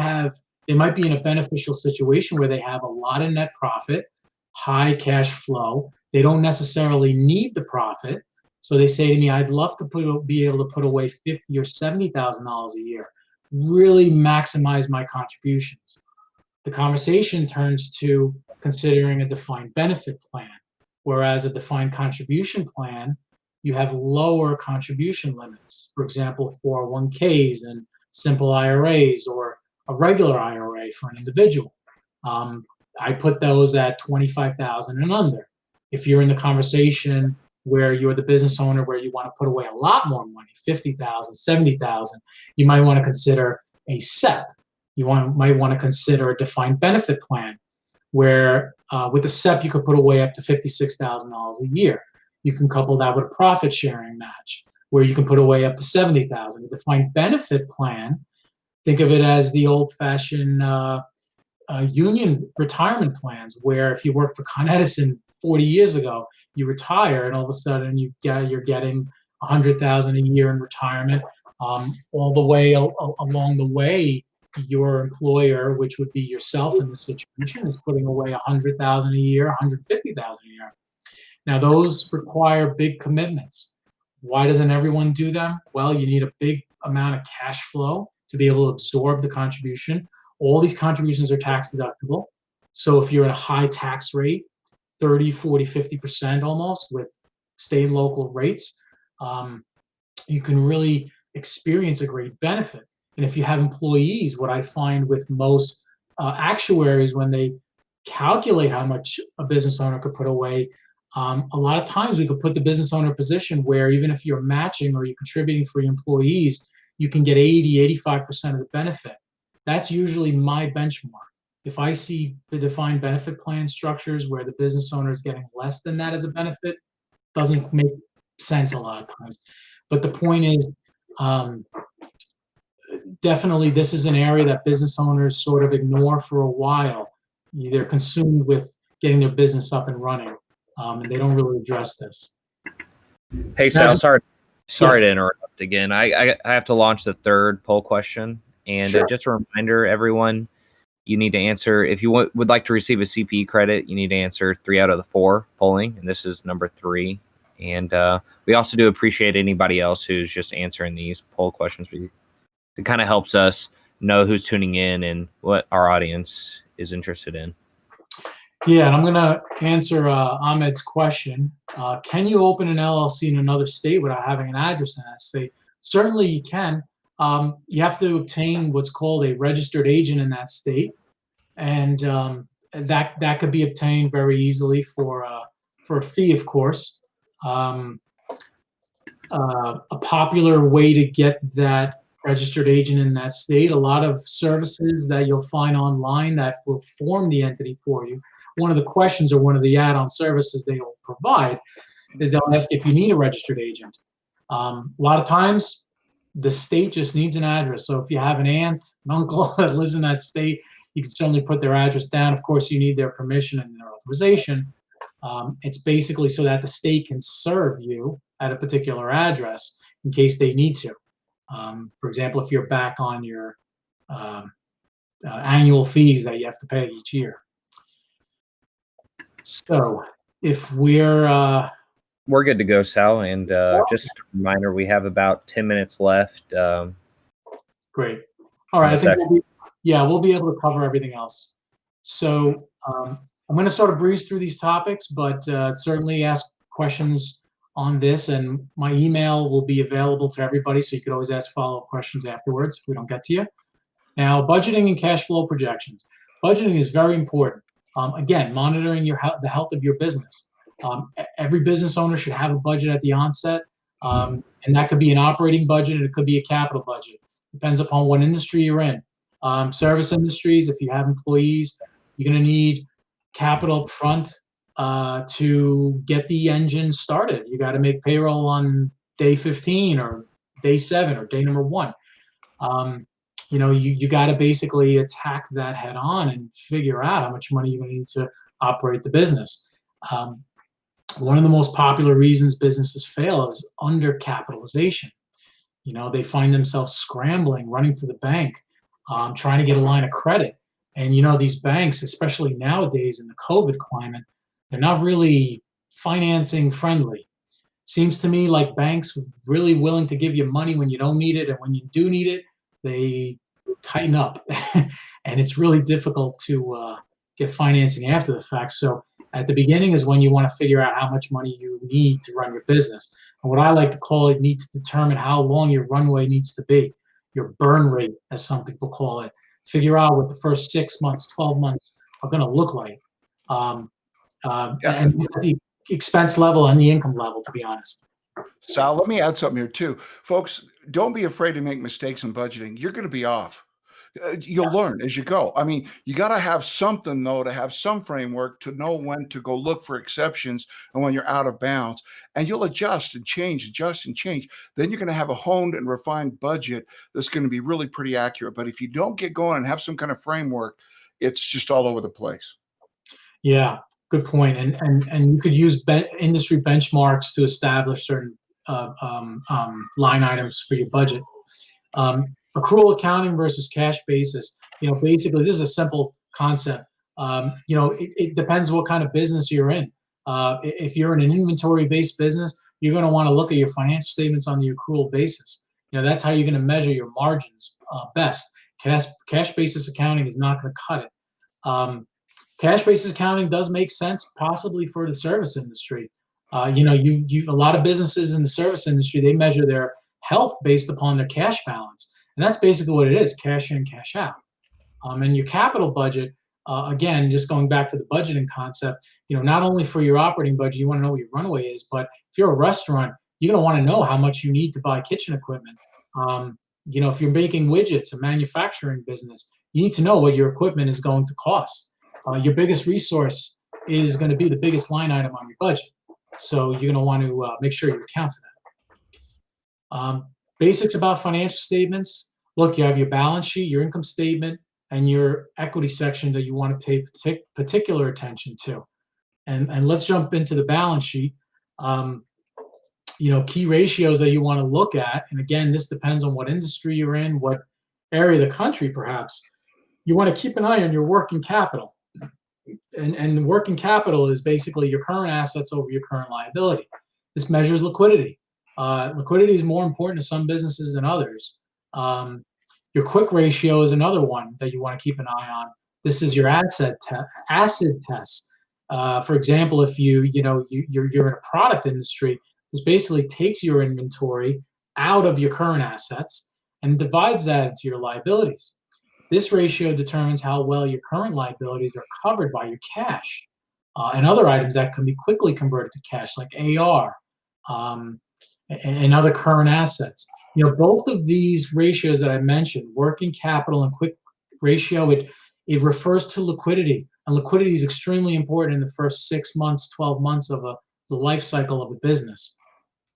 be in a beneficial situation where they have a lot of net profit, high cash flow. They don't necessarily need the profit, so they say to me, "I'd love to be able to put away $50,000 or $70,000 a year, really maximize my contributions." The conversation turns to considering a defined benefit plan, whereas a defined contribution plan, you have lower contribution limits. For example, 401ks and simple IRAs or a regular IRA for an individual. I put those at 25,000 and under. If you're in the conversation where you're the business owner where you want to put away a lot more money, 50,000, 70,000, you might want to consider a SEP. You might want to consider a defined benefit plan where with a SEP you could put away up to $56,000 a year. You can couple that with a profit sharing match where you can put away up to $70,000. A defined benefit plan, think of it as the old-fashioned union retirement plans where if you worked for Con Edison 40 years ago, you retire and all of a sudden you're getting $100,000 a year in retirement. All the way along the way, your employer, which would be yourself in this situation, is putting away $100,000 a year, $150,000 a year. Now, those require big commitments. Why doesn't everyone do them? Well, you need a big amount of cash flow to be able to absorb the contribution. All these contributions are tax deductible. So if you're at a high tax rate, 30, 40, 50% almost with state and local rates, you can really experience a great benefit. And if you have employees, what I find with most actuaries when they calculate how much a business owner could put away, a lot of times we could put the business owner in a position where even if you're matching or you're contributing for your employees, you can get 80–85% of the benefit. That's usually my benchmark. If I see the defined benefit plan structures where the business owner is getting less than that as a benefit, doesn't make sense a lot of times. But the point is, definitely this is an area that business owners sort of ignore for a while. They're consumed with getting their business up and running, and they don't really address this. Hey, Sal, sorry to interrupt again. I have to launch the third poll question. And Sure. just a reminder, everyone, you need to answer, if you would like to receive a CPE credit, you need to answer 3 out of the 4 polling, and this is number 3. And we also do appreciate anybody else who's just answering these poll questions. It kind of helps us know who's tuning in and what our audience is interested in. Yeah, and I'm going to answer Ahmed's question. Can you open an LLC in another state without having an address in that state? Certainly you can. You have to obtain what's called a registered agent in that state, and that could be obtained very easily for a fee, of course. A popular way to get that registered agent in that state, a lot of services that you'll find online that will form the entity for you. One of the questions or one of the add-on services they will provide is they'll ask if you need a registered agent. A lot of times, the state just needs an address. So if you have an aunt, an uncle that lives in that state, you can certainly put their address down. Of course, you need their permission and their authorization. It's basically so that the state can serve you at a particular address in case they need to. For example, if you're back on your annual fees that you have to pay each year. So if we're good to go, Sal. And just a reminder, we have about 10 minutes left. Great. All right. I think we'll be able to cover everything else. So I'm going to sort of breeze through these topics, but certainly ask questions on this, and my email will be available to everybody, so you could always ask follow-up questions afterwards if we don't get to you. Now, budgeting and cash flow projections. Budgeting is very important. Again, monitoring the health of your business. Every business owner should have a budget at the onset, and that could be an operating budget, and it could be a capital budget. Depends upon what industry you're in. Service industries, if you have employees, you're going to need capital up front to get the engine started. You got to make payroll on day 15 or day 7 or day number 1. You got to basically attack that head on and figure out how much money you're going to need to operate the business. One of the most popular reasons businesses fail is undercapitalization. They find themselves scrambling, running to the bank, trying to get a line of credit. And, these banks, especially nowadays in the COVID climate, they're not really financing friendly. Seems to me like banks are really willing to give you money when you don't need it, and when you do need it, they tighten up. And it's really difficult to get financing after the fact. So at the beginning is when you want to figure out how much money you need to run your business. And what I like to call it, need to determine how long your runway needs to be, your burn rate, as some people call it. Figure out what the first 6 months, 12 months are going to look like. And the expense level and the income level, to be honest. Sal, let me add something here too. Folks, don't be afraid to make mistakes in budgeting. You're going to be off. You'll learn as you go. I mean, you got to have something, though, to have some framework to know when to go look for exceptions and when you're out of bounds. And you'll adjust and change. Then you're going to have a honed and refined budget that's going to be really pretty accurate. But if you don't get going and have some kind of framework, it's just all over the place. Yeah, good point. And you could use industry benchmarks to establish certain line items for your budget. Accrual accounting versus cash basis. Basically, this is a simple concept. It depends what kind of business you're in. If you're in an inventory-based business, you're going to want to look at your financial statements on the accrual basis. That's how you're going to measure your margins best. Cash basis accounting is not going to cut it. Cash basis accounting does make sense, possibly for the service industry. A lot of businesses in the service industry, they measure their health based upon their cash balance. And that's basically what it is, cash in, cash out. And your capital budget, again, just going back to the budgeting concept, not only for your operating budget, you want to know what your runway is, but if you're a restaurant, you're going to want to know how much you need to buy kitchen equipment. If you're making widgets, a manufacturing business, you need to know what your equipment is going to cost. Your biggest resource is going to be the biggest line item on your budget. So you're going to want to make sure you account for that. Basics about financial statements. Look, you have your balance sheet, your income statement, and your equity section that you want to pay particular attention to. And let's jump into the balance sheet. Key ratios that you want to look at, and again, this depends on what industry you're in, what area of the country perhaps. You want to keep an eye on your working capital. And working capital is basically your current assets over your current liability. This measures liquidity. Liquidity is more important to some businesses than others. Your quick ratio is another one that you want to keep an eye on. This is your acid test. For example, if you're in a product industry, this basically takes your inventory out of your current assets and divides that into your liabilities. This ratio determines how well your current liabilities are covered by your cash and other items that can be quickly converted to cash, like AR and other current assets. Both of these ratios that I mentioned, working capital and quick ratio, it refers to liquidity. And liquidity is extremely important in the first 6 months, 12 months of the life cycle of a business.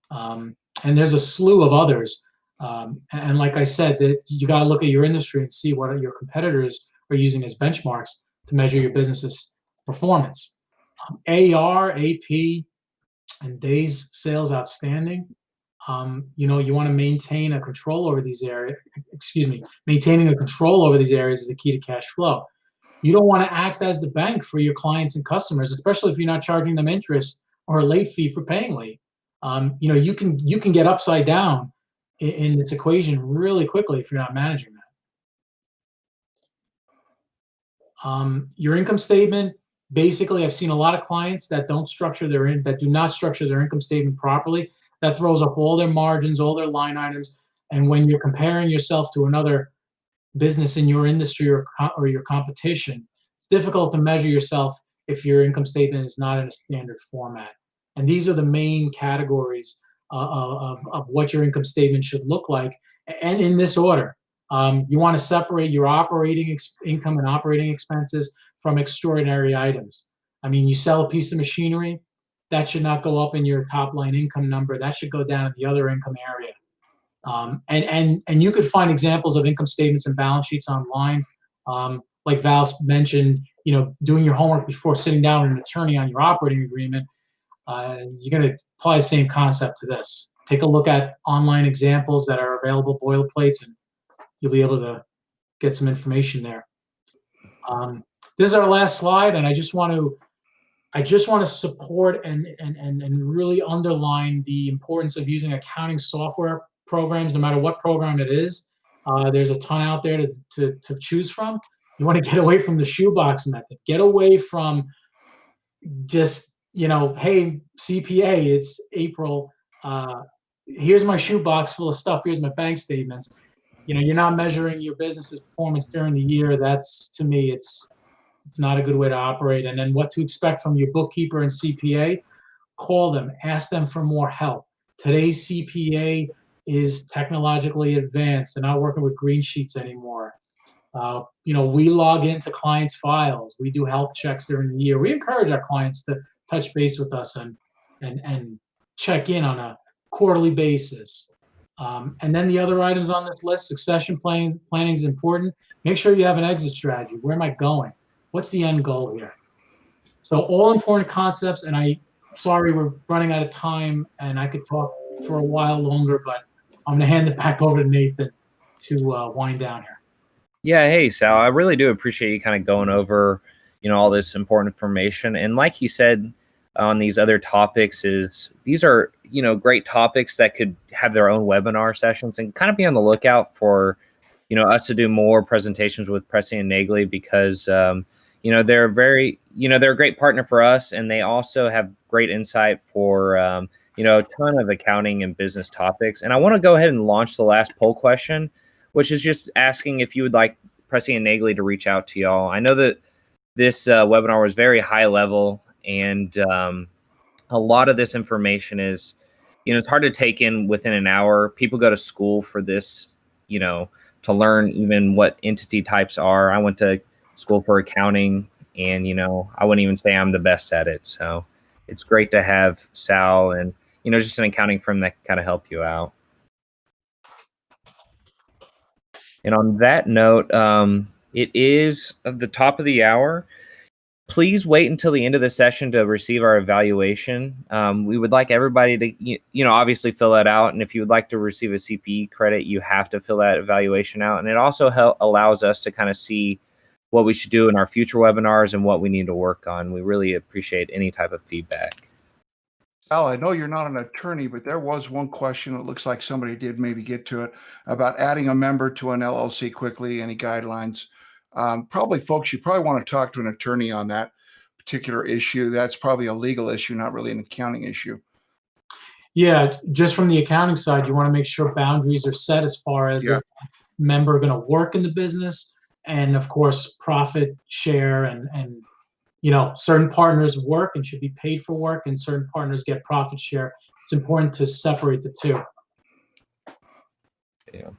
And there's a slew of others. And like I said, that you got to look at your industry and see what your competitors are using as benchmarks to measure your business's performance. AR, AP, and days sales outstanding. You want to maintain a control over these areas. Maintaining a control over these areas is the key to cash flow. You don't want to act as the bank for your clients and customers, especially if you're not charging them interest or a late fee for paying late. You can get upside down in this equation really quickly if you're not managing that. Your income statement, basically, I've seen a lot of clients that do not structure their income statement properly. That throws up all their margins, all their line items, and when you're comparing yourself to another business in your industry or your competition, it's difficult to measure yourself if your income statement is not in a standard format. And these are the main categories of what your income statement should look like, and in this order. You want to separate your operating income and operating expenses from extraordinary items. I mean, you sell a piece of machinery, that should not go up in your top line income number. That should go down in the other income area. And you could find examples of income statements and balance sheets online. Like Val mentioned, doing your homework before sitting down with an attorney on your operating agreement. You're going to apply the same concept to this. Take a look at online examples that are available, boilerplates, and you'll be able to get some information there. This is our last slide, and I just want to support and really underline the importance of using accounting software programs, no matter what program it is. There's a ton out there to choose from. You want to get away from the shoebox method. Get away from just, hey, CPA, it's April. Here's my shoebox full of stuff. Here's my bank statements. You're not measuring your business's performance during the year. That's, to me, it's not a good way to operate. And then what to expect from your bookkeeper and CPA, call them, ask them for more help. Today's CPA is technologically advanced. They're not working with green sheets anymore. We log into clients' files. We do health checks during the year. We encourage our clients to touch base with us and check in on a quarterly basis. And then the other items on this list, succession planning is important. Make sure you have an exit strategy. Where am I going? What's the end goal here? So all important concepts, and sorry we're running out of time, and I could talk for a while longer, but I'm going to hand it back over to Nathan to wind down here. Yeah, hey, Sal, I really do appreciate you kind of going over, all this important information. And like you said on these other topics, these are, great topics that could have their own webinar sessions, and kind of be on the lookout for, us to do more presentations with Presti and Naegle, because, they're they're a great partner for us, and they also have great insight for, a ton of accounting and business topics. And I want to go ahead and launch the last poll question, which is just asking if you would like Presti and Naegle to reach out to y'all. I know that this webinar was very high level, and a lot of this information is, it's hard to take in within an hour. People go to school for this, to learn even what entity types are. I went to school for accounting, and, I wouldn't even say I'm the best at it. So it's great to have Sal and, just an accounting firm that can kind of help you out. And on that note, it is at the top of the hour. Please wait until the end of the session to receive our evaluation. We would like everybody to, obviously fill that out. And if you would like to receive a CPE credit, you have to fill that evaluation out. And it also allows us to kind of see what we should do in our future webinars and what we need to work on. We really appreciate any type of feedback. Al, I know you're not an attorney, but there was one question. It looks like somebody did maybe get to it about adding a member to an LLC quickly. Any guidelines? Probably, folks, you probably want to talk to an attorney on that particular issue. That's probably a legal issue, not really an accounting issue. Yeah, just from the accounting side, you want to make sure boundaries are set as far as is the member going to work in the business, and of course, profit share and certain partners work and should be paid for work, and certain partners get profit share. It's important to separate the two. Yeah.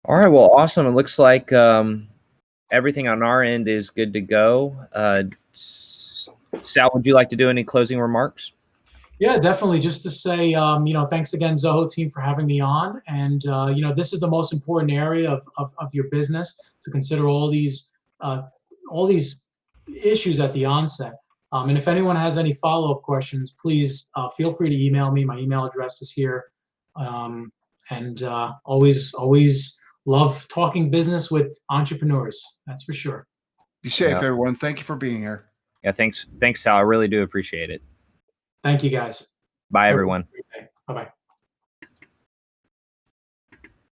All right. Well, awesome. It looks like everything on our end is good to go. Sal, would you like to do any closing remarks? Yeah, definitely. Just to say, thanks again, Zoho team, for having me on. And, this is the most important area of your business, to consider all these issues at the onset. And if anyone has any follow-up questions, please feel free to email me. My email address is here. And always love talking business with entrepreneurs. That's for sure. Be safe, everyone. Thank you for being here. Yeah, thanks, Sal. I really do appreciate it. Thank you, guys. Bye, everyone. Bye-bye.